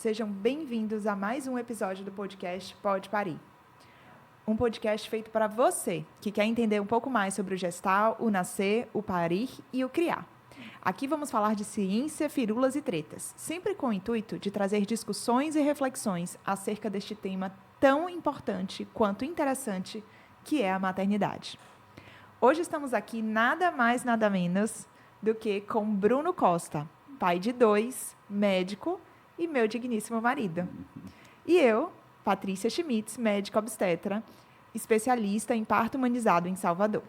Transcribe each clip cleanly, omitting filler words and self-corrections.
sejam bem-vindos a mais um episódio do podcast Pode Parir. Um podcast feito para você que quer entender um pouco mais sobre o gestar, o nascer, o parir e o criar. Aqui vamos falar de ciência, firulas e tretas, sempre com o intuito de trazer discussões e reflexões acerca deste tema tão importante quanto interessante que é a maternidade. Hoje estamos aqui nada mais, nada menos do que com Bruno Costa, pai de 2, médico e meu digníssimo marido. E eu, Patrícia Schmitz, médica obstetra, especialista em parto humanizado em Salvador.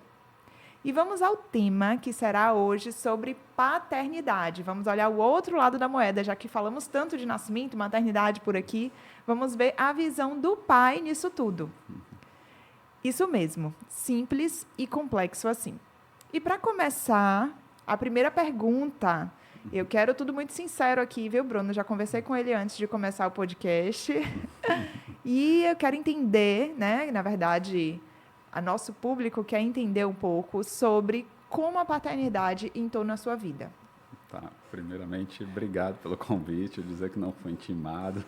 E vamos ao tema que será hoje sobre paternidade. Vamos olhar o outro lado da moeda, já que falamos tanto de nascimento, maternidade por aqui. Vamos ver a visão do pai nisso tudo. Isso mesmo, simples e complexo assim. E para começar, a primeira pergunta, eu quero tudo muito sincero aqui, viu, Bruno? Já conversei com ele antes de começar o podcast. E eu quero entender, né, na verdade, a nosso público quer entender um pouco sobre como a paternidade entrou na sua vida. Tá, primeiramente, obrigado pelo convite, dizer que não fui intimado.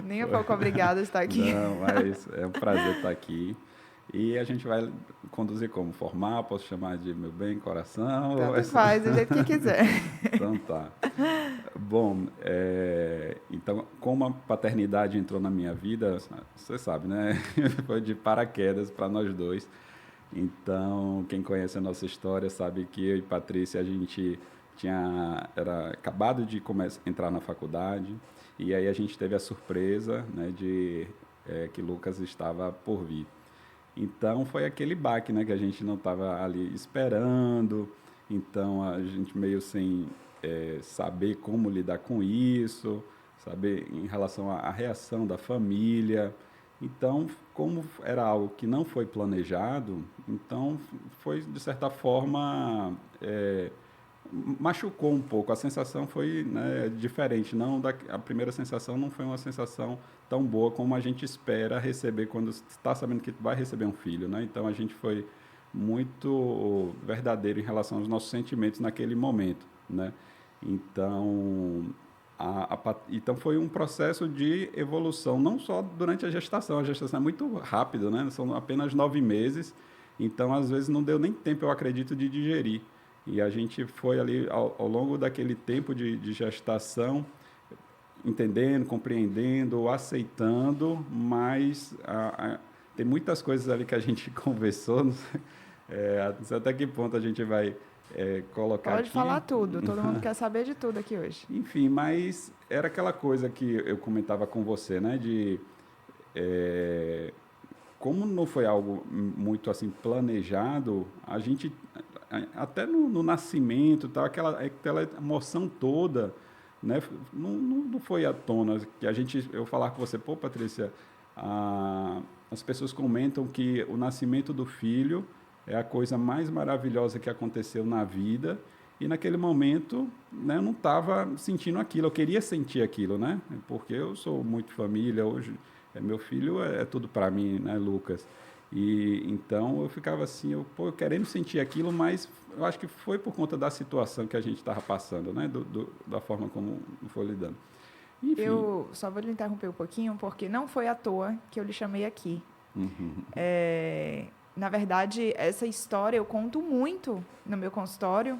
Nem um pouco obrigada por estar aqui. Não, mas é um prazer estar aqui. E a gente vai conduzir como? Formal, posso chamar de meu bem, coração? Tanto faz, do jeito que quiser. Então tá. Bom, então, como a paternidade entrou na minha vida, você sabe, né? Foi de paraquedas para nós dois. Então, quem conhece a nossa história sabe que eu e Patrícia, a gente era acabado de entrar na faculdade, e aí a gente teve a surpresa, né, de que Lucas estava por vir. Então, foi aquele baque, né, que a gente não estava ali esperando, então a gente meio sem saber como lidar com isso, saber em relação à reação da família. Então, como era algo que não foi planejado, então foi, de certa forma, machucou um pouco. A sensação foi, né, diferente. A primeira sensação não foi uma sensação tão boa como a gente espera receber quando está sabendo que vai receber um filho, né? Então, a gente foi muito verdadeiro em relação aos nossos sentimentos naquele momento, né? Então, então foi um processo de evolução, não só durante a gestação é muito rápida, né? São apenas 9 meses, então às vezes não deu nem tempo, eu acredito, de digerir. E a gente foi ali, ao longo daquele tempo de gestação, entendendo, compreendendo, aceitando, mas tem muitas coisas ali que a gente conversou, não sei até que ponto a gente vai colocar Pode aqui. falar tudo, todo mundo quer saber de tudo aqui hoje. Enfim, mas era aquela coisa que eu comentava com você, né, como não foi algo muito assim planejado, a gente até no nascimento, tal, aquela emoção toda, né, não foi à tona. Que eu falar com você, pô, Patrícia, as pessoas comentam que o nascimento do filho é a coisa mais maravilhosa que aconteceu na vida. E naquele momento, né, eu não estava sentindo aquilo, eu queria sentir aquilo, né? Porque eu sou muito família, hoje meu filho é tudo para mim, né, Lucas? E então eu ficava assim, eu querendo sentir aquilo, mas eu acho que foi por conta da situação que a gente estava passando, né, da forma como foi lidando. Enfim. Eu só vou lhe interromper um pouquinho, porque não foi à toa que eu lhe chamei aqui. Uhum. Na verdade, essa história eu conto muito no meu consultório,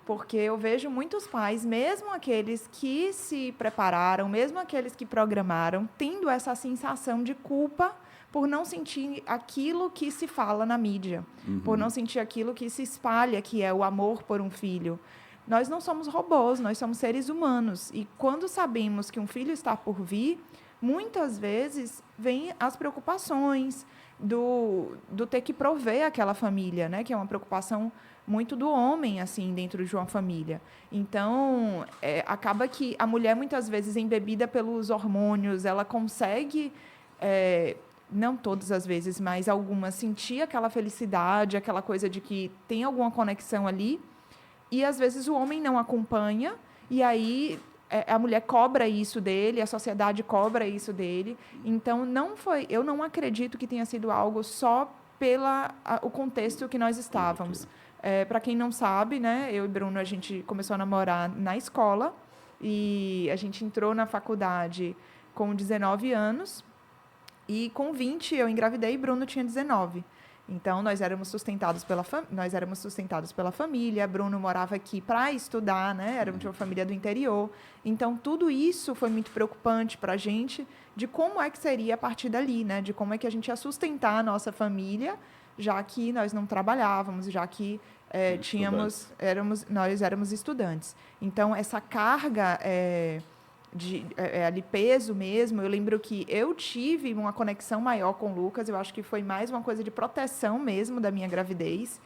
porque eu vejo muitos pais, mesmo aqueles que se prepararam, mesmo aqueles que programaram, tendo essa sensação de culpa por não sentir aquilo que se fala na mídia, por não sentir aquilo que se espalha, que é o amor por um filho. Nós não somos robôs, nós somos seres humanos. E quando sabemos que um filho está por vir, muitas vezes vêm as preocupações do ter que prover aquela família, né? Que é uma preocupação muito do homem, assim, dentro de uma família. Então, acaba que a mulher, muitas vezes, embebida pelos hormônios, ela consegue, não todas as vezes, mas algumas, sentir aquela felicidade, aquela coisa de que tem alguma conexão ali, e, às vezes, o homem não acompanha, e aí a mulher cobra isso dele, a sociedade cobra isso dele. Então, eu não acredito que tenha sido algo só o contexto que nós estávamos. Para quem não sabe, né, eu e Bruno, a gente começou a namorar na escola, e a gente entrou na faculdade com 19 anos, e com 20 eu engravidei e Bruno tinha 19. Então, nós éramos sustentados pela família, Bruno morava aqui para estudar, né? Éramos de uma família do interior. Então, tudo isso foi muito preocupante para a gente, de como é que seria a partir dali, né? De como é que a gente ia sustentar a nossa família, já que nós não trabalhávamos, já que nós éramos estudantes. Então, essa carga ali peso mesmo, eu lembro que eu tive uma conexão maior com o Lucas, eu acho que foi mais uma coisa de proteção mesmo da minha gravidez.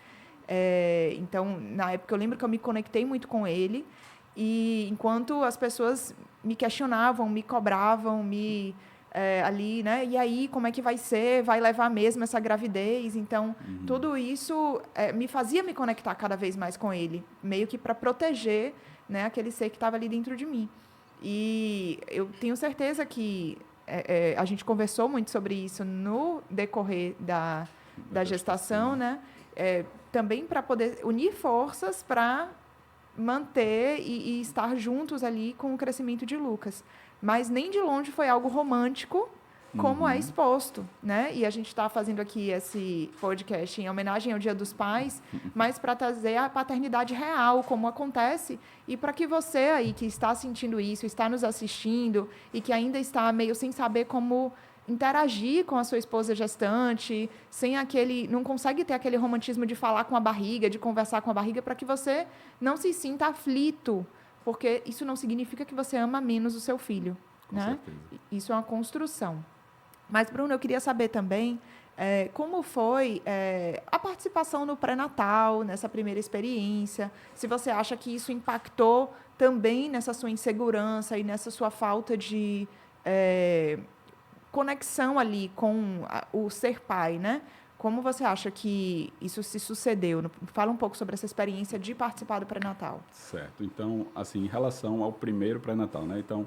Então, na época, eu lembro que eu me conectei muito com ele, e enquanto as pessoas me questionavam, me cobravam, ali, né? E aí, como é que vai ser? Vai levar mesmo essa gravidez? Então, tudo isso me fazia me conectar cada vez mais com ele, meio que para proteger, né, aquele ser que estava ali dentro de mim. E eu tenho certeza que a gente conversou muito sobre isso no decorrer da gestação, né? Também para poder unir forças para manter e estar juntos ali com o crescimento de Lucas. Mas nem de longe foi algo romântico, como é exposto, né? E a gente está fazendo aqui esse podcast em homenagem ao Dia dos Pais, mas para trazer a paternidade real, como acontece, e para que você aí que está sentindo isso, está nos assistindo e que ainda está meio sem saber como interagir com a sua esposa gestante, não consegue ter aquele romantismo de falar com a barriga, de conversar com a barriga, para que você não se sinta aflito, porque isso não significa que você ama menos o seu filho, né? Isso é uma construção. Mas, Bruno, eu queria saber também como foi a participação no pré-natal, nessa primeira experiência, se você acha que isso impactou também nessa sua insegurança e nessa sua falta de conexão ali com o ser pai, né? Como você acha que isso se sucedeu? Fala um pouco sobre essa experiência de participar do pré-natal. Certo. Então, assim, em relação ao primeiro pré-natal, né? Então,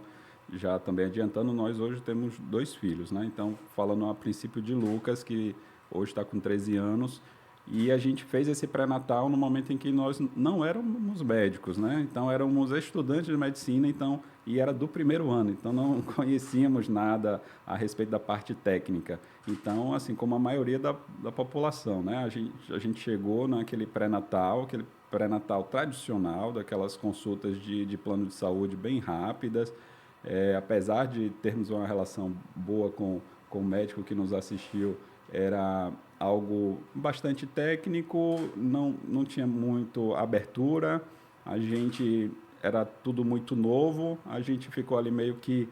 já também adiantando, nós hoje temos 2 filhos, né? Então, falando a princípio de Lucas, que hoje está com 13 anos, e a gente fez esse pré-natal no momento em que nós não éramos médicos, né? Então, éramos estudantes de medicina, e era do primeiro ano, então não conhecíamos nada a respeito da parte técnica. Então, assim como a maioria da população, né? A gente chegou naquele pré-natal, aquele pré-natal tradicional, daquelas consultas de plano de saúde bem rápidas. Apesar de termos uma relação boa com o médico que nos assistiu, era algo bastante técnico, não tinha muito abertura, era tudo muito novo, a gente ficou ali meio que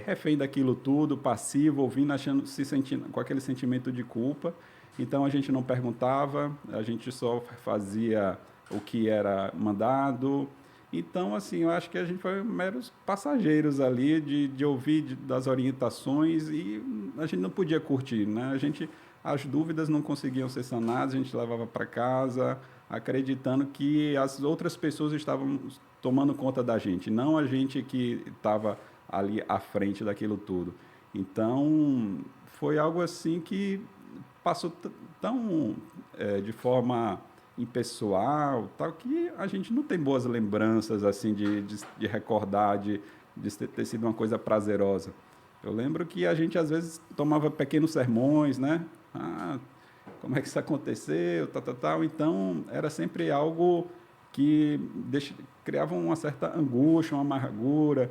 refém daquilo tudo, passivo, ouvindo, se sentindo com aquele sentimento de culpa. Então, a gente não perguntava, a gente só fazia o que era mandado. Então, assim, eu acho que a gente foi meros passageiros ali de ouvir das orientações, e a gente não podia curtir, né? As dúvidas não conseguiam ser sanadas, a gente levava para casa, acreditando que as outras pessoas estavam tomando conta da gente, não a gente que estava ali à frente daquilo tudo. Então, foi algo assim que passou tão de forma impessoal, tal, que a gente não tem boas lembranças assim de recordar, de ter sido uma coisa prazerosa. Eu lembro que a gente às vezes tomava pequenos sermões, né? Como é que isso aconteceu, tal. Então, era sempre algo que criava uma certa angústia, uma amargura.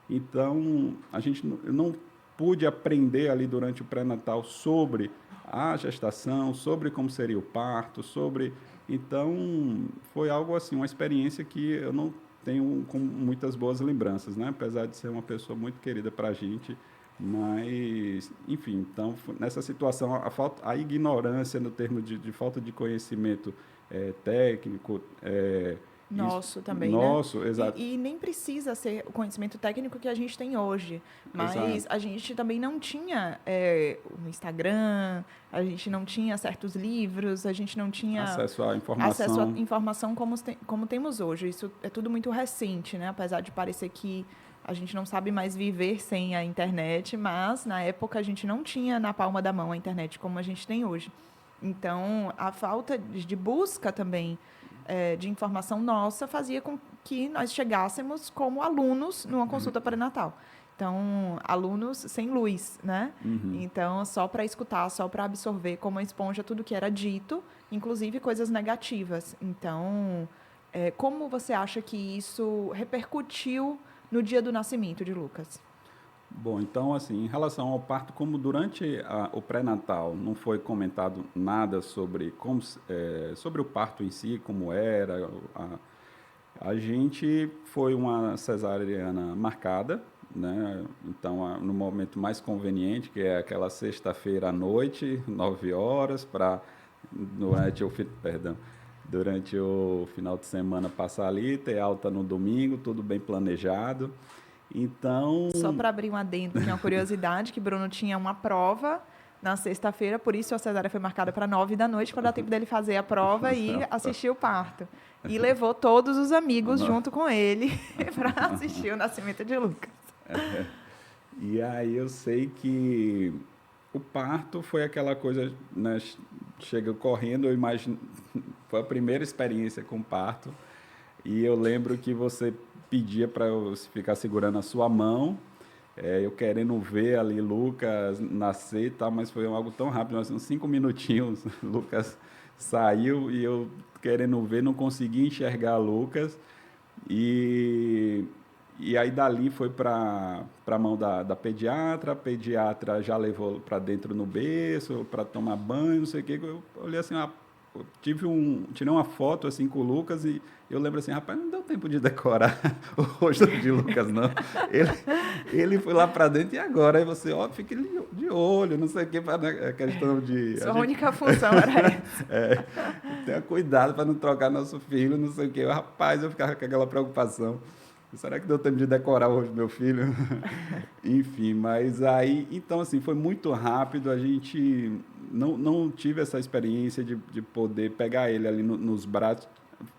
Então, a gente não pude aprender ali durante o pré-natal sobre a gestação, sobre como seria o parto, Então, foi algo assim, uma experiência que eu não tenho com muitas boas lembranças, né? Apesar de ser uma pessoa muito querida para a gente, mas, enfim, então, nessa situação, a ignorância no termo de falta de conhecimento técnico... Nosso também, nosso, né? Exato. E nem precisa ser o conhecimento técnico que a gente tem hoje, mas exato. A gente também não tinha o Instagram, a gente não tinha certos livros, a gente não tinha acesso à informação como temos hoje. Isso é tudo muito recente, né? Apesar de parecer que a gente não sabe mais viver sem a internet, mas na época a gente não tinha na palma da mão a internet como a gente tem hoje. Então, a falta de busca também de informação nossa fazia com que nós chegássemos como alunos numa consulta pré-natal. Então, alunos sem luz, né? Então, só para escutar, só para absorver como uma esponja tudo que era dito, inclusive coisas negativas. Então, como você acha que isso repercutiu no dia do nascimento de Lucas? Bom, então, assim, em relação ao parto, como durante o pré-natal não foi comentado nada sobre, sobre o parto em si, como era, a gente foi uma cesariana marcada, né? Então, no momento mais conveniente, que é aquela sexta-feira à noite, 9 horas, durante o final de semana passar ali, ter alta no domingo, tudo bem planejado. Então... Só para abrir um adendo, que é uma curiosidade, que Bruno tinha uma prova na sexta-feira, por isso a cesárea foi marcada para 9 da noite, para dar tempo dele fazer a prova e assistir o parto. E levou todos os amigos junto com ele para assistir o nascimento de Lucas. E aí eu sei que o parto foi aquela coisa, né, chega correndo, eu imagino, foi a primeira experiência com parto, e eu lembro que você pedia para eu ficar segurando a sua mão, eu querendo ver ali Lucas nascer e tal, mas foi algo tão rápido, nós uns 5 minutinhos, Lucas saiu e eu querendo ver, não consegui enxergar Lucas, e aí dali foi para a mão da pediatra, a pediatra já levou para dentro no berço, para tomar banho, não sei o quê, eu olhei assim, tirei uma foto assim com o Lucas e eu lembro assim, rapaz, não deu tempo de decorar o rosto de Lucas, não. Ele foi lá para dentro e agora? Aí você, fica de olho, não sei o que, a questão de... Sua única função era essa. Tenha cuidado para não trocar nosso filho, não sei o que. Rapaz, eu ficava com aquela preocupação. Será que deu tempo de decorar o rosto do meu filho? Enfim, mas aí... Então, assim, foi muito rápido, a gente não tive essa experiência de poder pegar ele ali nos braços.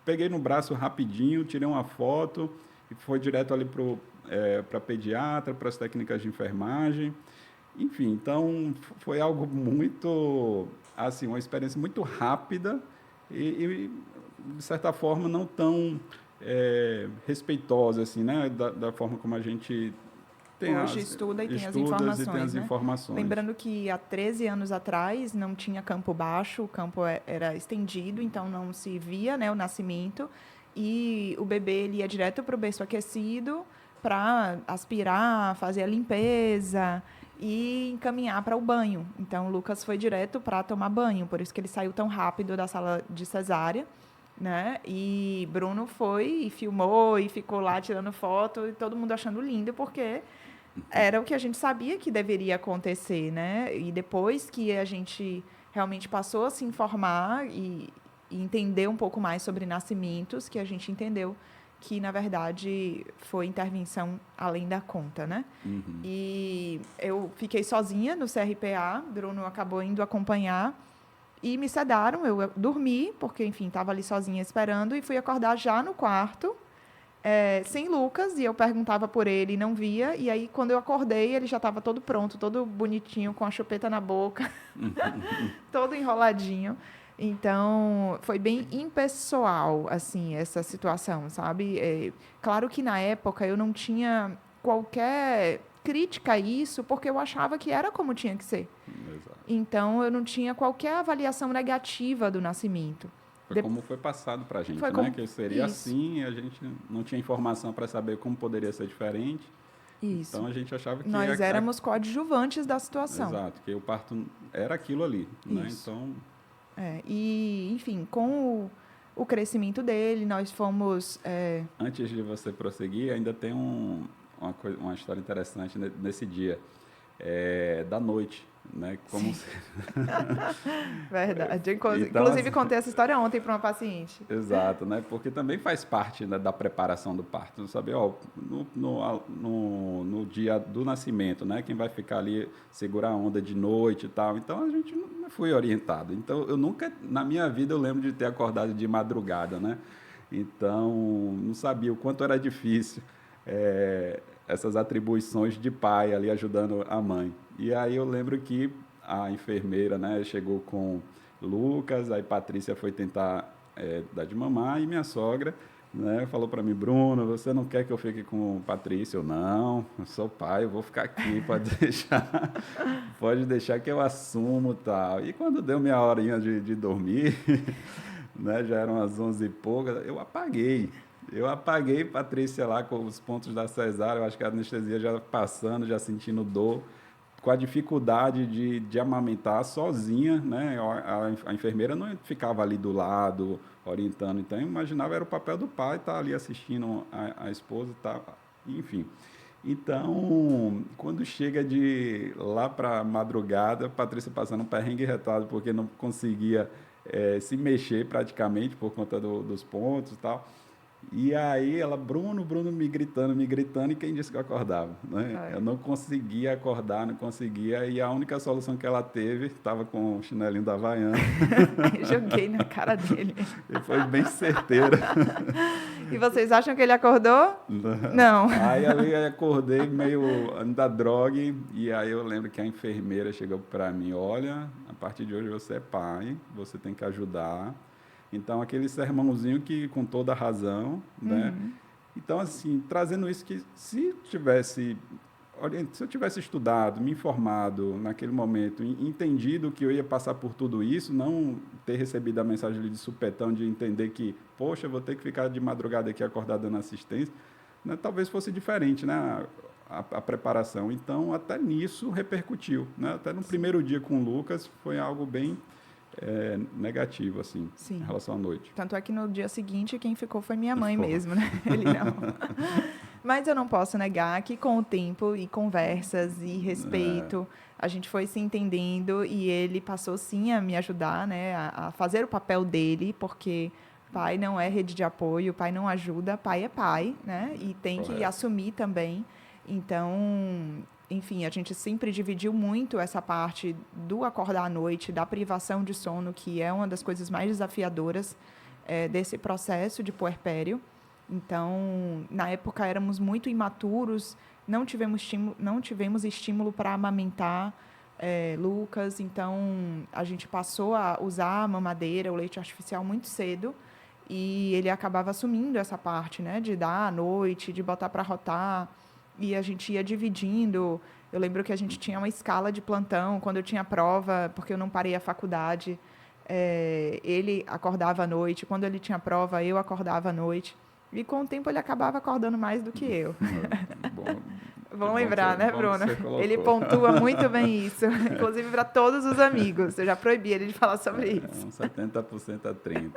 Peguei no braço rapidinho, tirei uma foto e foi direto ali para a pediatra, para as técnicas de enfermagem. Enfim, então foi algo muito, assim, uma experiência muito rápida e de certa forma, não tão respeitosa, assim, né? Da forma como a gente hoje estuda e tem as informações, né? Informações. Lembrando que há 13 anos atrás não tinha campo baixo, o campo era estendido, então não se via, né, o nascimento, e o bebê ele ia direto para o berço aquecido para aspirar, fazer a limpeza e encaminhar para o banho. Então, o Lucas foi direto para tomar banho, por isso que ele saiu tão rápido da sala de cesárea, né? E Bruno foi e filmou e ficou lá tirando foto e todo mundo achando lindo, porque era o que a gente sabia que deveria acontecer, né? E depois que a gente realmente passou a se informar e entender um pouco mais sobre nascimentos, que a gente entendeu que, na verdade, foi intervenção além da conta, né? E eu fiquei sozinha no CRPA, Bruno acabou indo acompanhar e me sedaram, eu dormi, porque, enfim, estava ali sozinha esperando e fui acordar já no quarto, sem Lucas, e eu perguntava por ele e não via, e aí, quando eu acordei, ele já estava todo pronto, todo bonitinho, com a chupeta na boca, todo enroladinho. Então, foi bem impessoal, assim, essa situação, sabe? Claro que, na época, eu não tinha qualquer crítica a isso, porque eu achava que era como tinha que ser. Exato. Então, eu não tinha qualquer avaliação negativa do nascimento. Foi como foi passado para a gente, né? Que seria isso. Assim, a gente não tinha informação para saber como poderia ser diferente. Isso. Então, a gente achava que... Nós éramos coadjuvantes da situação. Exato, que o parto era aquilo ali, né? Então... E, enfim, com o crescimento dele, nós fomos... Antes de você prosseguir, ainda tem uma história interessante nesse dia, da noite, né? Como Verdade. Então, inclusive, contei essa história ontem para uma paciente. Exato, né? Porque também faz parte, né, da preparação do parto. Saber, no dia do nascimento, né? Quem vai ficar ali, segurar a onda de noite e tal. Então, a gente não foi orientado. Então, eu nunca, na minha vida, eu lembro de ter acordado de madrugada, né? Então, não sabia o quanto era difícil essas atribuições de pai ali ajudando a mãe. E aí eu lembro que a enfermeira, né, chegou com Lucas, aí Patrícia foi tentar dar de mamar, e minha sogra, né, falou para mim, Bruno, você não quer que eu fique com Patrícia? Eu, não, eu sou pai, eu vou ficar aqui, pode deixar que eu assumo, tal. E quando deu minha horinha de dormir, né, já eram as 11 e poucas, eu apaguei Patrícia lá com os pontos da cesárea, eu acho que a anestesia já passando, já sentindo dor, com a dificuldade de amamentar sozinha, né? A enfermeira não ficava ali do lado, orientando. Então, eu imaginava era o papel do pai estar ali assistindo a esposa, tá, enfim. Então, quando chega de lá para madrugada, Patrícia passando um perrengue retado porque não conseguia se mexer praticamente por conta dos pontos e tal. E aí ela, Bruno me gritando, e quem disse que eu acordava, né? Eu não conseguia acordar, não conseguia, e a única solução que ela teve, estava com o chinelinho da Havaiana. Joguei na cara dele. E foi bem certeira. E vocês acham que ele acordou? Não. Aí ali eu acordei meio da droga, e aí eu lembro que a enfermeira chegou para mim, olha, a partir de hoje você é pai, você tem que ajudar. Então, aquele sermãozinho que, com toda a razão, né? Então, assim, trazendo isso que se eu tivesse estudado, me informado naquele momento, entendido que eu ia passar por tudo isso, não ter recebido a mensagem ali de supetão, de entender que, poxa, eu vou ter que ficar de madrugada aqui acordado dando assistência, né? Talvez fosse diferente, né? A preparação. Então, até nisso repercutiu, né? Até no primeiro dia com o Lucas, foi algo bem negativo, assim, Sim. em relação à noite. Tanto é que no dia seguinte quem ficou foi minha mãe mesmo, né? Ele não. Mas eu não posso negar que com o tempo e conversas e respeito, a gente foi se entendendo e ele passou sim a me ajudar, né? A fazer o papel dele, porque pai não é rede de apoio, pai não ajuda, pai é pai, né? E tem que assumir também. Então, enfim, a gente sempre dividiu muito essa parte do acordar à noite, da privação de sono, que é uma das coisas mais desafiadoras desse processo de puerpério. Então, na época, éramos muito imaturos, não tivemos estímulo para amamentar Lucas, então a gente passou a usar a mamadeira, o leite artificial muito cedo, e ele acabava assumindo essa parte, né, de dar à noite, de botar para rotar, e a gente ia dividindo. Eu lembro que a gente tinha uma escala de plantão, quando eu tinha prova, porque eu não parei a faculdade, ele acordava à noite, quando ele tinha prova, eu acordava à noite, e com o tempo ele acabava acordando mais do que eu. Bom lembrar, né, Bruno? Ele pontua muito bem isso, inclusive para todos os amigos. Eu já proibi ele de falar sobre isso. 70% a 30%.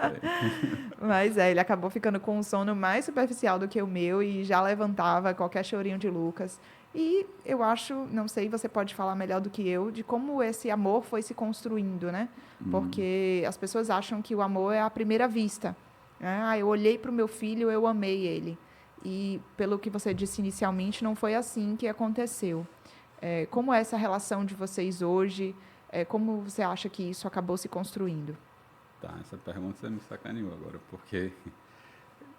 Mas ele acabou ficando com um sono mais superficial do que o meu e já levantava qualquer chorinho de Lucas. E eu acho, não sei, você pode falar melhor do que eu, de como esse amor foi se construindo, né? Porque as pessoas acham que o amor é à primeira vista. Eu olhei para o meu filho, eu amei ele. E, pelo que você disse inicialmente, não foi assim que aconteceu. Como é essa relação de vocês hoje? Como você acha que isso acabou se construindo? Tá, essa pergunta você me sacaneou agora, porque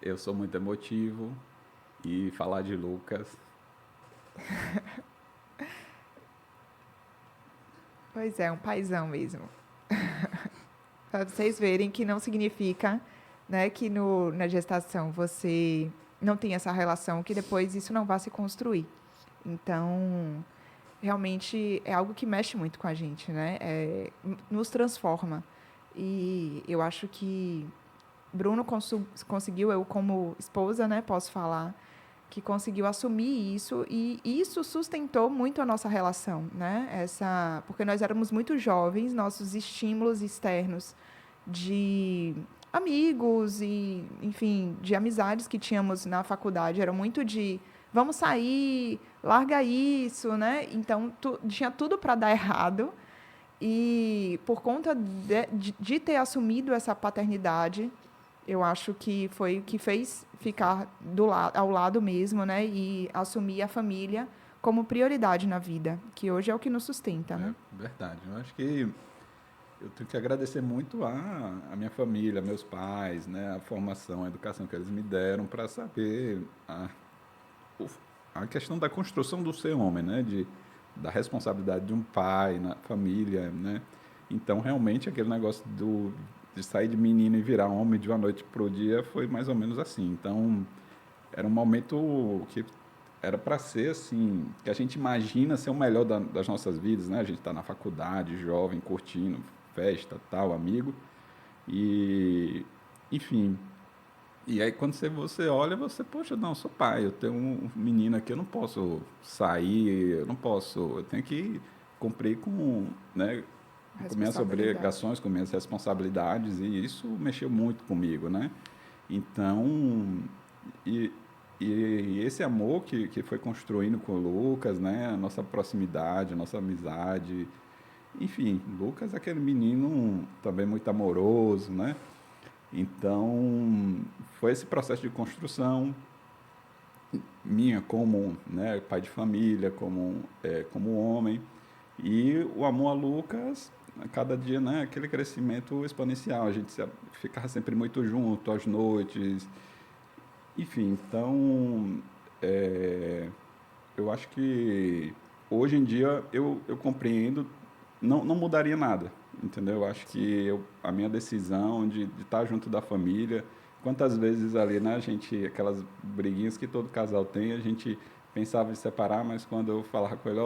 eu sou muito emotivo e falar de Lucas... Pois é, um paizão mesmo. Para vocês verem que não significa, né, que na gestação você não tem essa relação, que depois isso não vai se construir. Então, realmente é algo que mexe muito com a gente, né? Nos transforma. E eu acho que Bruno conseguiu, eu como esposa, né, posso falar, que conseguiu assumir isso, e isso sustentou muito a nossa relação, né? Porque nós éramos muito jovens, nossos estímulos externos de amigos e, enfim, de amizades que tínhamos na faculdade eram muito de vamos sair, larga isso, né? Então, tinha tudo para dar errado. E por conta de ter assumido essa paternidade, eu acho que foi o que fez ficar ao lado mesmo, né? E assumir a família como prioridade na vida, que hoje é o que nos sustenta, né? Verdade. Eu acho que eu tenho que agradecer muito a minha família, meus pais, né? A formação, a educação que eles me deram para saber a questão da construção do ser homem, né? Da responsabilidade de um pai na família, né? Então, realmente, aquele negócio de sair de menino e virar homem de uma noite para o dia foi mais ou menos assim. Então, era um momento que era para ser assim, que a gente imagina ser o melhor das nossas vidas, né? A gente está na faculdade, jovem, curtindo, festa, tal, amigo. E, enfim. E aí, quando você olha, poxa, não, eu sou pai, eu tenho um menino aqui, eu não posso sair, eu tenho que cumprir com, né, com minhas obrigações, com minhas responsabilidades, e isso mexeu muito comigo, né? Então, e, e esse amor que foi construindo com o Lucas, né, a nossa proximidade, a nossa amizade, enfim, Lucas é aquele menino também muito amoroso, né? Então, foi esse processo de construção minha como, né, pai de família, como homem, e o amor a Lucas, a cada dia, né, aquele crescimento exponencial, a gente ficava sempre muito junto, às noites, enfim, então, eu acho que hoje em dia eu compreendo, não mudaria nada, entendeu? Eu acho que a minha decisão de estar junto da família, quantas vezes ali, né, aquelas briguinhas que todo casal tem, a gente pensava em separar, mas quando eu falava com ele,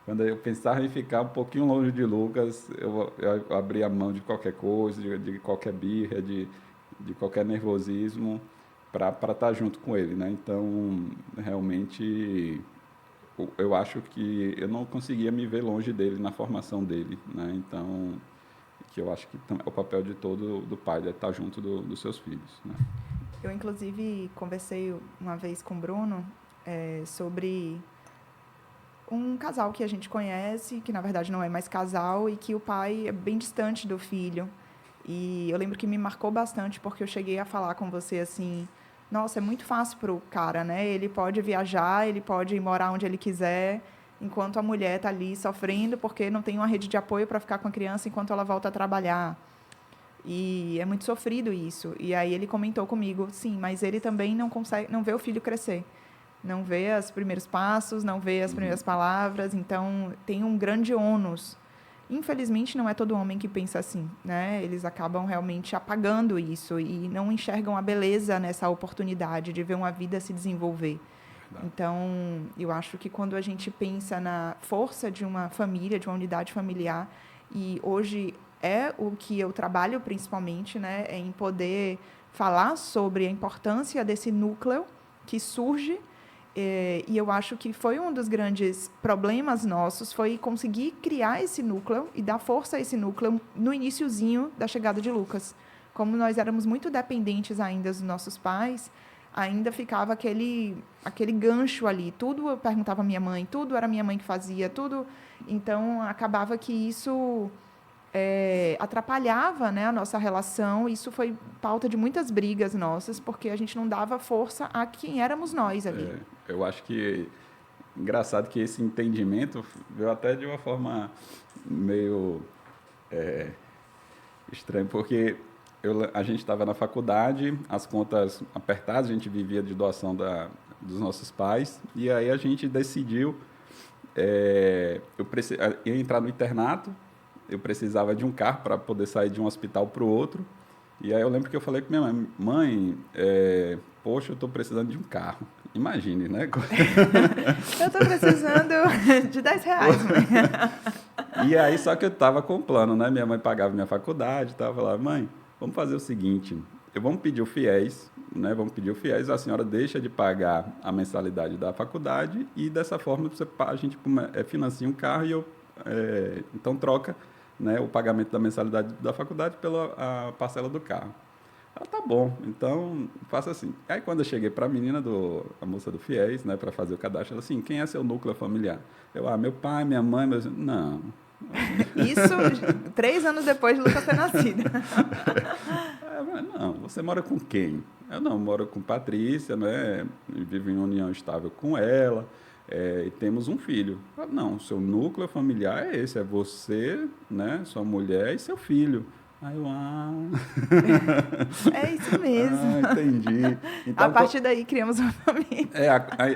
quando eu pensava em ficar um pouquinho longe de Lucas, eu abria a mão de qualquer coisa, de qualquer birra, de qualquer nervosismo, para estar junto com ele, né? Então, realmente, eu acho que eu não conseguia me ver longe dele na formação dele, né? Então, que eu acho que é o papel de todo do pai, é estar junto dos seus filhos, né? Eu, inclusive, conversei uma vez com o Bruno sobre um casal que a gente conhece, que na verdade não é mais casal, e que o pai é bem distante do filho. E eu lembro que me marcou bastante, porque eu cheguei a falar com você assim, nossa, é muito fácil para o cara, né? Ele pode viajar, ele pode ir morar onde ele quiser, enquanto a mulher está ali sofrendo porque não tem uma rede de apoio para ficar com a criança enquanto ela volta a trabalhar. E é muito sofrido isso. E aí ele comentou comigo, sim, mas ele também não consegue, não vê o filho crescer. Não vê os primeiros passos, não vê as primeiras palavras, então tem um grande ônus. Infelizmente, não é todo homem que pensa assim, né? Eles acabam realmente apagando isso e não enxergam a beleza nessa oportunidade de ver uma vida se desenvolver. Então, eu acho que quando a gente pensa na força de uma família, de uma unidade familiar, e hoje é o que eu trabalho principalmente, né? É em poder falar sobre a importância desse núcleo que surge. E eu acho que foi um dos grandes problemas nossos, foi conseguir criar esse núcleo e dar força a esse núcleo no iniciozinho da chegada de Lucas. Como nós éramos muito dependentes ainda dos nossos pais, ainda ficava aquele gancho ali. Tudo eu perguntava à minha mãe, tudo era minha mãe que fazia, tudo. Então, acabava que isso atrapalhava, né, a nossa relação. Isso foi pauta de muitas brigas nossas, porque a gente não dava força a quem éramos nós ali. Eu acho que engraçado que esse entendimento veio até de uma forma meio estranha, porque a gente estava na faculdade, as contas apertadas, a gente vivia de doação dos nossos pais, e aí a gente decidiu, ia entrar no internato, eu precisava de um carro para poder sair de um hospital para o outro. E aí eu lembro que eu falei com minha mãe, poxa, eu estou precisando de um carro. Imagine, né? Eu estou precisando de R$10, mãe. E aí, só que eu estava com o plano, né? Minha mãe pagava minha faculdade, estava lá, mãe, vamos fazer o seguinte, vamos pedir o FIES, né? Vamos pedir o FIES, a senhora deixa de pagar a mensalidade da faculdade e dessa forma a gente financia um carro e então troca, né, o pagamento da mensalidade da faculdade pela a parcela do carro. Ela, tá bom, então faça assim. Aí quando eu cheguei para a moça do FIES, né, para fazer o cadastro, ela assim, quem é seu núcleo familiar? Eu, meu pai, minha mãe, não. Isso 3 anos depois de Lucas ter nascido. Não, você mora com quem? Eu não, moro com Patrícia, né, vivo em união estável com ela, e temos um filho. Não, seu núcleo familiar é esse, é você, né, sua mulher e seu filho. Aí eu, É isso mesmo. Entendi. Então, a partir daí criamos uma família.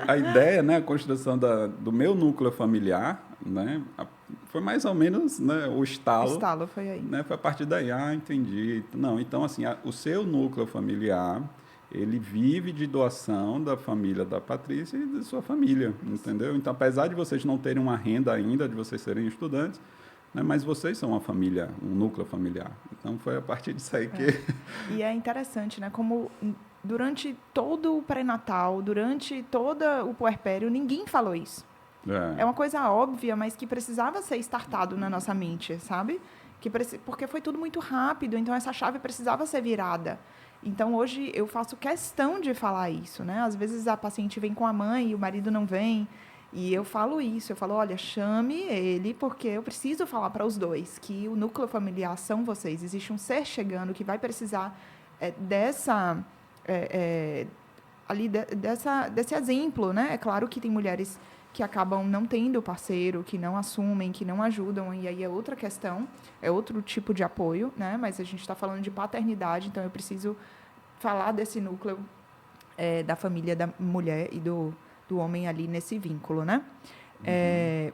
A ideia, né, a construção do meu núcleo familiar, né, foi mais ou menos, né, o O estalo. estalo foi aí. Né, foi a partir daí, entendi. Não, então, assim, o seu núcleo familiar, ele vive de doação da família da Patrícia e da sua família, entendeu? Então, apesar de vocês não terem uma renda ainda, de vocês serem estudantes, né, mas vocês são uma família, um núcleo familiar. Então, foi a partir disso aí que... E é interessante, né? Como durante todo o pré-natal, durante todo o puerpério, ninguém falou isso. É uma coisa óbvia, mas que precisava ser startado na nossa mente, sabe? Porque foi tudo muito rápido, então essa chave precisava ser virada. Então, hoje, eu faço questão de falar isso, né? Às vezes, a paciente vem com a mãe e o marido não vem, e eu falo isso. Eu falo, olha, chame ele, porque eu preciso falar para os dois que o núcleo familiar são vocês. Existe um ser chegando que vai precisar dessa... desse exemplo, né? É claro que tem mulheres que acabam não tendo parceiro, que não assumem, que não ajudam, e aí é outra questão, é outro tipo de apoio, né? Mas a gente está falando de paternidade, então eu preciso falar desse núcleo da família da mulher e do homem ali nesse vínculo, né?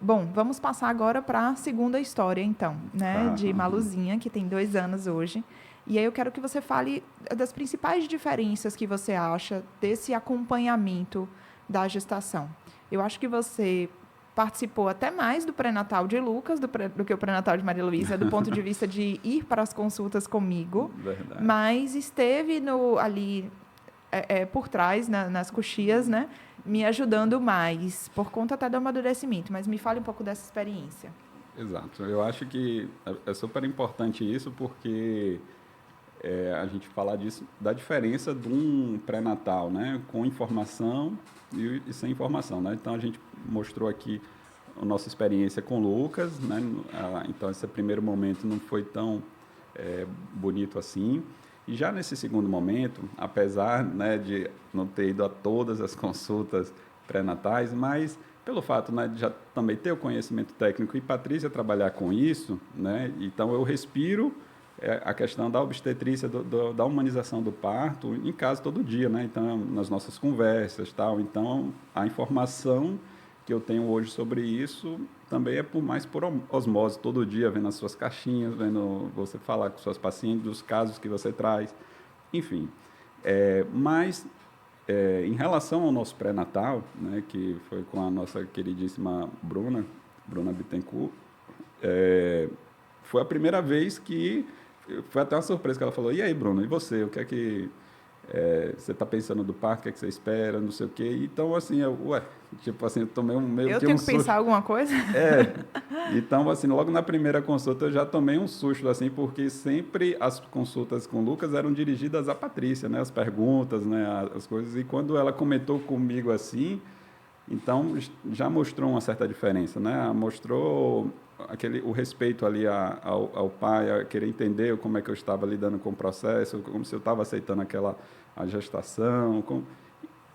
Bom, vamos passar agora para a segunda história, então, né? De Maluzinha, que tem 2 anos hoje. E aí eu quero que você fale das principais diferenças que você acha desse acompanhamento da gestação. Eu acho que você participou até mais do pré-natal de Lucas do que o pré-natal de Maria Luísa, do ponto de vista de ir para as consultas comigo. Verdade. Mas esteve ali por trás, nas coxias, né, me ajudando mais, por conta até do amadurecimento. Mas me fale um pouco dessa experiência. Exato. Eu acho que é super importante isso, porque a gente falar disso, da diferença de um pré-natal, né, com informação e sem informação, né? Então, a gente mostrou aqui a nossa experiência com o Lucas, né? Então, esse primeiro momento não foi tão bonito assim. E já nesse segundo momento, apesar, né, de não ter ido a todas as consultas pré-natais, mas pelo fato, né, de já também ter o conhecimento técnico e Patrícia trabalhar com isso, né? Então, eu respiro a questão da obstetrícia, da humanização do parto, em casa todo dia, né? Então, nas nossas conversas, tal. Então, a informação que eu tenho hoje sobre isso também é por osmose, todo dia, vendo as suas caixinhas, vendo você falar com suas pacientes, dos casos que você traz, enfim. Mas, em relação ao nosso pré-natal, né, que foi com a nossa queridíssima Bruna Bittencourt, foi a primeira vez que... Foi até uma surpresa que ela falou, e aí, Bruno, e você? O que é que você está pensando do parto? O que é que você espera? Não sei o quê. Então, assim, eu tomei meio que um susto. Eu tenho que pensar alguma coisa? Então, assim, logo na primeira consulta eu já tomei um susto, assim, porque sempre as consultas com o Lucas eram dirigidas à Patrícia, né? As perguntas, né? As coisas. E quando ela comentou comigo assim, então já mostrou uma certa diferença, né? Mostrou o respeito ali ao pai, a querer entender como é que eu estava lidando com o processo, como se eu estava aceitando a gestação,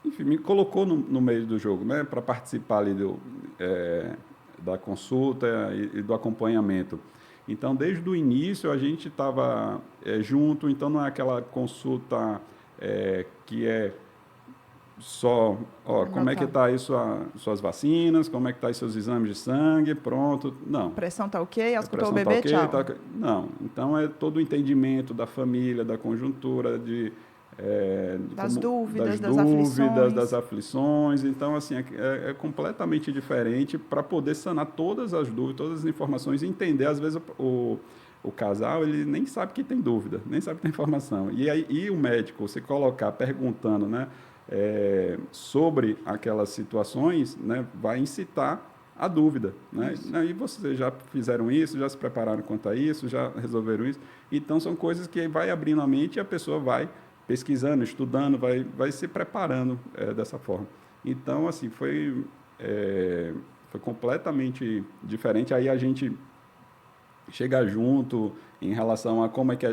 enfim, me colocou no meio do jogo, né, para participar ali da consulta e do acompanhamento. Então, desde o início, a gente estava junto, então não é aquela consulta que é só, como é que está aí suas vacinas, como é que está aí seus exames de sangue, pronto, não. Pressão está ok, auscultou o bebê, okay, tchau. Não, então é todo o entendimento da família, da conjuntura, das dúvidas, das aflições. Então, assim, é completamente diferente para poder sanar todas as dúvidas, todas as informações e entender. Às vezes, o casal, ele nem sabe que tem dúvida, nem sabe que tem informação. E o médico, se colocar perguntando, né, sobre aquelas situações, né, vai incitar a dúvida, né? E vocês já fizeram isso, já se prepararam quanto a isso, já resolveram isso. Então, são coisas que vai abrindo a mente e a pessoa vai pesquisando, estudando, vai se preparando dessa forma. Então, assim, foi completamente diferente. Aí a gente chega junto em relação a como é que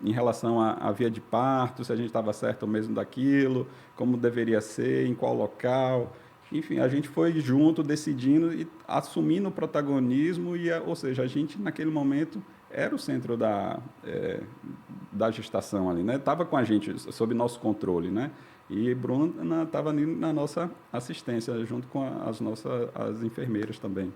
em relação à via de parto, se a gente estava certo mesmo daquilo, como deveria ser, em qual local. Enfim, a gente foi junto, decidindo e assumindo o protagonismo, ou seja, a gente, naquele momento, era o centro da gestação ali, né? Estava com a gente, sob nosso controle, né? E Bruna estava ali na nossa assistência, junto com as enfermeiras também.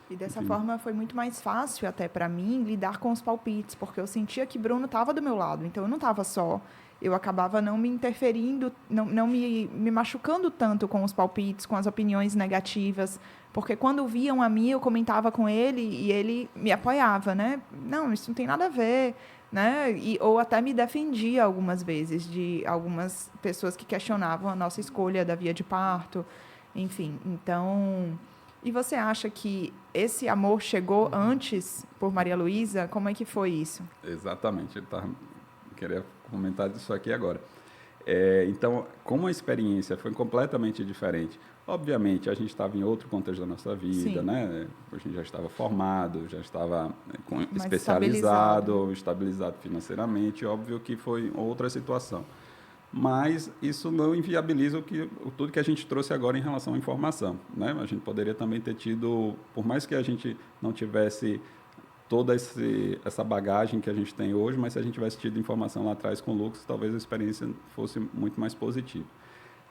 E dessa Enfim. forma foi muito mais fácil até para mim lidar com os palpites, porque eu sentia que Bruno estava do meu lado, então eu não estava só. Eu acabava não me interferindo, não me machucando tanto com os palpites, com as opiniões negativas, porque quando viam a mim, eu comentava com ele e ele me apoiava, né? Não, isso não tem nada a ver, né? Ou até me defendia algumas vezes de algumas pessoas que questionavam a nossa escolha da via de parto, enfim. Então, e você acha que esse amor chegou antes por Maria Luísa? Como é que foi isso? Exatamente, queria comentar disso aqui agora. Então, como a experiência foi completamente diferente, obviamente a gente estava em outro contexto da nossa vida, Sim. né? A gente já estava formado, já estava Mais especializado, estabilizado financeiramente, óbvio que foi outra situação. Mas isso não inviabiliza tudo que a gente trouxe agora em relação à informação, né? A gente poderia também ter tido, por mais que a gente não tivesse toda essa bagagem que a gente tem hoje, mas se a gente tivesse tido informação lá atrás com o Lucas, talvez a experiência fosse muito mais positiva.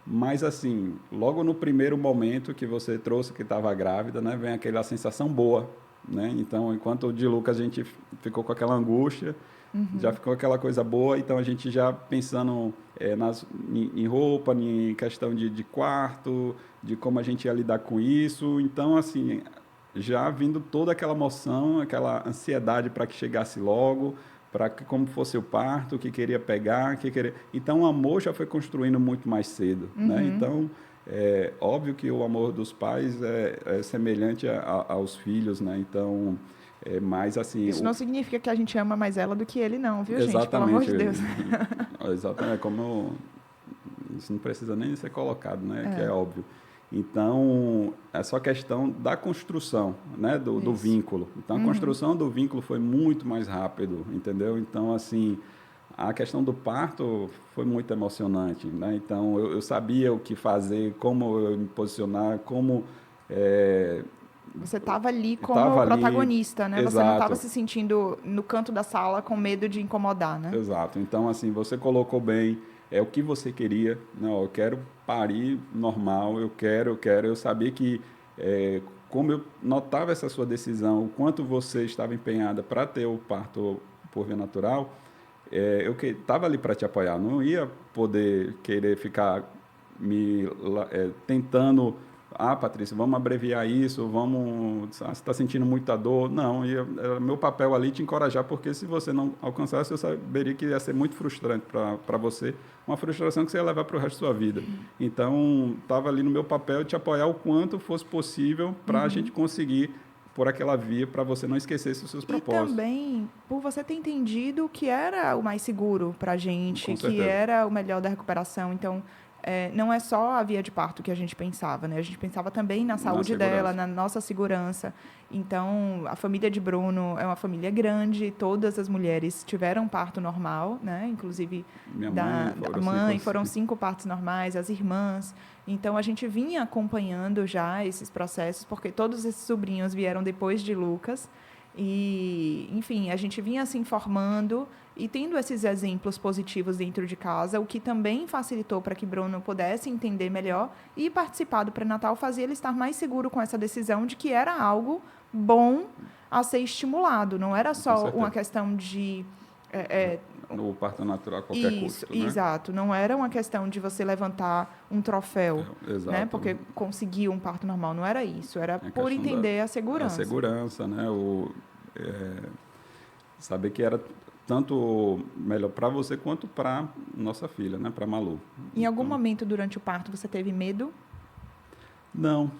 Mas, assim, logo no primeiro momento que você trouxe que estava grávida, né, vem aquela sensação boa, né? Então, enquanto o de Lucas a gente ficou com aquela angústia, já ficou aquela coisa boa, então a gente já pensando em roupa, em questão de quarto, de como a gente ia lidar com isso. Então, assim, já vindo toda aquela emoção, aquela ansiedade para que chegasse logo, para que como fosse o parto, que queria pegar, que queria... Então, o amor já foi construindo muito mais cedo, né? Então, é óbvio que o amor dos pais é semelhante aos filhos, né? Então, é mais assim... Isso não significa que a gente ama mais ela do que ele, não, viu, gente? Pelo amor Exatamente. de Deus. Exatamente, isso não precisa nem ser colocado, né? Que é óbvio. Então, é só questão da construção, né? Do vínculo. Então, a construção do vínculo foi muito mais rápido, entendeu? Então, assim, a questão do parto foi muito emocionante, né? Então, eu sabia o que fazer, como eu me posicionar, como... Você estava ali como estava ali, protagonista, né? Você não estava exato. se sentindo no canto da sala com medo de incomodar, né? Exato. Então, assim, você colocou bem, o que você queria, né? Ó, eu quero parir normal, eu quero. Eu sabia que, como eu notava essa sua decisão, o quanto você estava empenhada para ter o parto por via natural, eu estava ali para te apoiar, não ia poder querer ficar tentando, Patrícia, vamos abreviar isso, você está sentindo muita dor. Não, era meu papel ali te encorajar, porque se você não alcançasse, eu saberia que ia ser muito frustrante para você, uma frustração que você ia levar para o resto da sua vida. Então, estava ali no meu papel te apoiar o quanto fosse possível para a gente conseguir por aquela via, para você não esquecer os seus E propósitos. também por você ter entendido que era o mais seguro para a gente, Com que certeza. era o melhor da recuperação. Então, não é só a via de parto que a gente pensava, né? A gente pensava também na saúde dela, na nossa segurança. Então, a família de Bruno é uma família grande, todas as mulheres tiveram parto normal, né? Inclusive Minha da mãe, mãe, foram 5 partos normais, as irmãs. Então, a gente vinha acompanhando já esses processos, porque todos esses sobrinhos vieram depois de Lucas. E, enfim, a gente vinha se informando e tendo esses exemplos positivos dentro de casa, o que também facilitou para que Bruno pudesse entender melhor e participar do pré-natal, fazia ele estar mais seguro com essa decisão de que era algo bom a ser estimulado, não era só uma questão de... no parto natural a qualquer Isso, custo, né? exato. Não era uma questão de você levantar um troféu, né? Exato. Porque conseguiu um parto normal. Não era isso. Era A por questão entender a a segurança. segurança, né? Saber que era tanto melhor para você quanto para nossa filha, né? Para Malu. Em algum momento durante o parto você teve medo? Não,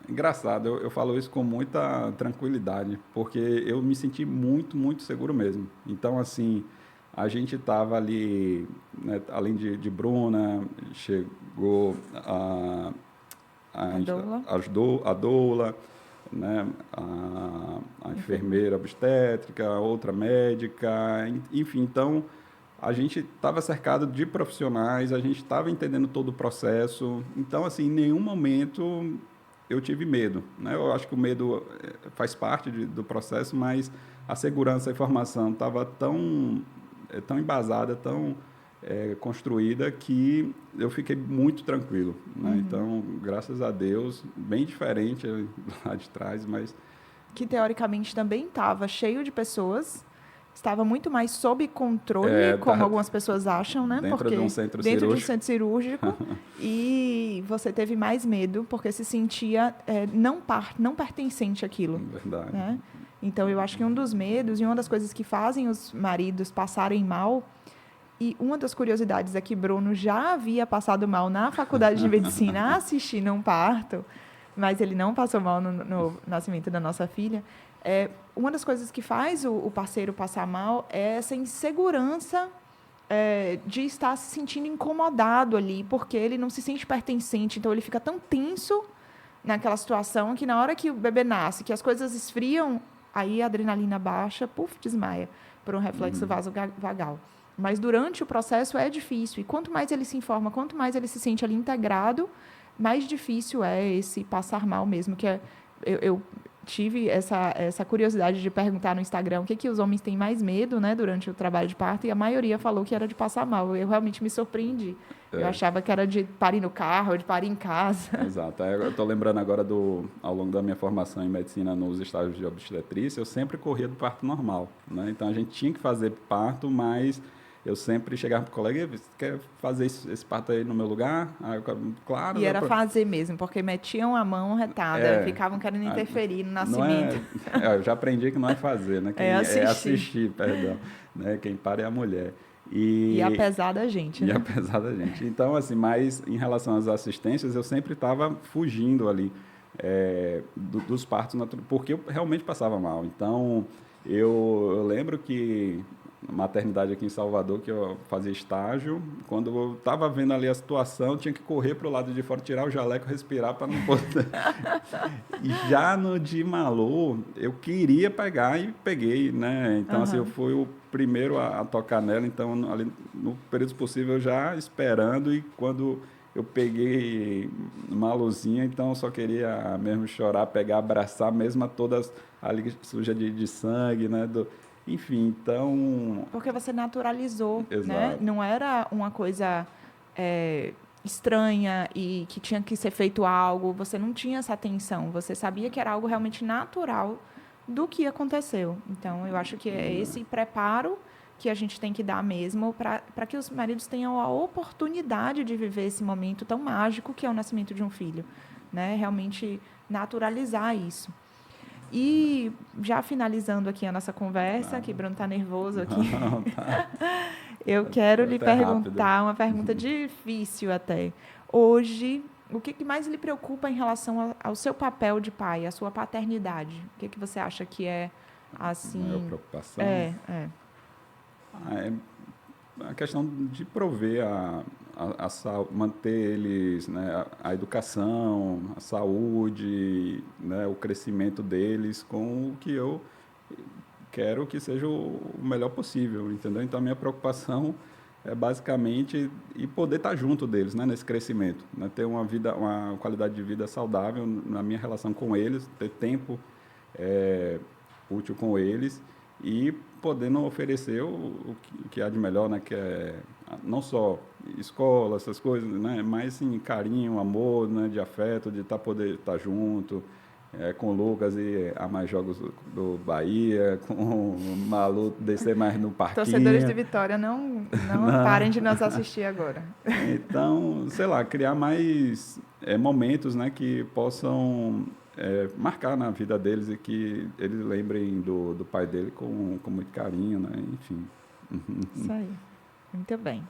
engraçado, eu falo isso com muita tranquilidade, porque eu me senti muito, muito seguro mesmo. Então, assim, a gente estava ali, né, além de Bruna, chegou A doula? a doula, né, a enfermeira obstétrica, outra médica, enfim, então a gente estava cercado de profissionais, a gente estava entendendo todo o processo, então assim, em nenhum momento eu tive medo, né? Eu acho que o medo faz parte do processo, mas a segurança, a informação estava tão embasada, tão construída que eu fiquei muito tranquilo, né? Então, graças a Deus, bem diferente lá de trás, mas que teoricamente também estava cheio de pessoas, estava muito mais sob controle, como algumas pessoas acham, né? Dentro de um centro cirúrgico. E você teve mais medo, porque se sentia não pertencente àquilo. Verdade. Né? Então, eu acho que um dos medos e uma das coisas que fazem os maridos passarem mal, e uma das curiosidades é que Bruno já havia passado mal na faculdade de medicina assistindo um parto, mas ele não passou mal no nascimento da nossa filha. Uma das coisas que faz o parceiro passar mal é essa insegurança de estar se sentindo incomodado ali, porque ele não se sente pertencente, então ele fica tão tenso naquela situação que na hora que o bebê nasce, que as coisas esfriam, aí a adrenalina baixa, desmaia, por um reflexo vasovagal. Mas durante o processo é difícil, e quanto mais ele se informa, quanto mais ele se sente ali integrado, mais difícil é esse passar mal mesmo, que eu tive essa curiosidade de perguntar no Instagram o que os homens têm mais medo, né, durante o trabalho de parto, e a maioria falou que era de passar mal. Eu realmente me surpreendi. Eu achava que era de parir no carro, de parir em casa. Exato. Eu estou lembrando agora, ao longo da minha formação em medicina nos estágios de obstetrícia, eu sempre corria do parto normal, né? Então, a gente tinha que fazer parto, mas eu sempre chegava para o colega: você quer fazer esse parto aí no meu lugar? Aí eu, claro. E era fazer mesmo, porque metiam a mão retada, ficavam querendo interferir no nascimento. Eu já aprendi que não é fazer, né? É assistir, perdão. Né? Quem para é a mulher. E apesar da gente, né? E apesar da gente. Então, assim, mas em relação às assistências, eu sempre estava fugindo ali dos partos naturais, porque eu realmente passava mal. Então, eu lembro que maternidade aqui em Salvador, que eu fazia estágio, quando eu estava vendo ali a situação, tinha que correr para o lado de fora, tirar o jaleco, respirar para não poder. E já no de Malô, eu queria pegar e peguei, né? Então, assim, eu fui o primeiro a tocar nela, então, ali, no período possível, eu já esperando, e quando eu peguei Malôzinha, então eu só queria mesmo chorar, pegar, abraçar, mesmo a todas ali suja de sangue, né? Enfim, então... Porque você naturalizou, Exato. Né? Não era uma coisa estranha e que tinha que ser feito algo, você não tinha essa atenção, você sabia que era algo realmente natural do que aconteceu. Então, eu acho que é esse preparo que a gente tem que dar mesmo para que os maridos tenham a oportunidade de viver esse momento tão mágico que é o nascimento de um filho, né? Realmente naturalizar isso. E já finalizando aqui a nossa conversa, que Bruno está nervoso aqui, Não, tá. Eu quero lhe perguntar rápido. uma pergunta difícil até. Hoje, o que mais lhe preocupa em relação ao seu papel de pai, à sua paternidade? O que você acha que é, assim... Maior preocupação? É. É a questão de prover manter eles, né, a educação, a saúde, né, o crescimento deles com o que eu quero que seja o melhor possível, entendeu? Então, a minha preocupação é basicamente poder estar junto deles, né, nesse crescimento, né, ter uma qualidade de vida saudável na minha relação com eles, ter tempo útil com eles e podendo oferecer o que há de melhor, né, que é não só escola, essas coisas, né, mas sim carinho, amor, né, de afeto, de poder estar junto, com o Lucas e a mais jogos do Bahia, com o Malu descer mais no parquinho. Torcedores de Vitória, não parem de nos assistir agora. Então, sei lá, criar mais momentos, né, que possam marcar na vida deles e que eles lembrem do pai dele com muito carinho, né, enfim. Isso aí. Muito bem.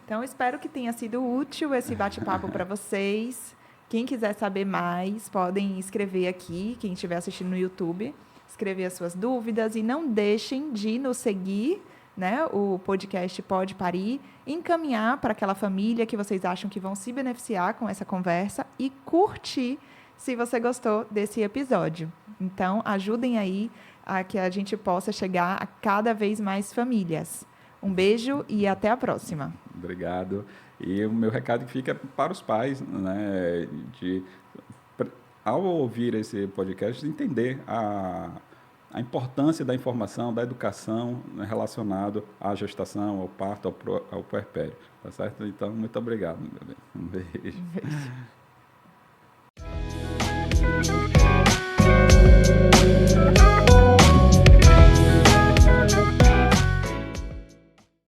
Então, espero que tenha sido útil esse bate-papo para vocês. Quem quiser saber mais, podem escrever aqui, quem estiver assistindo no YouTube, escrever as suas dúvidas e não deixem de nos seguir, né? O podcast Pode Parir, encaminhar para aquela família que vocês acham que vão se beneficiar com essa conversa e curtir se você gostou desse episódio. Então, ajudem aí a que a gente possa chegar a cada vez mais famílias. Um beijo e até a próxima. Obrigado. E o meu recado fica para os pais, né, ao ouvir esse podcast, entender a importância da informação, da educação, né, relacionado à gestação, ao parto, ao puerpério. Tá certo? Então, muito obrigado, meu bebê. Um beijo. Um beijo.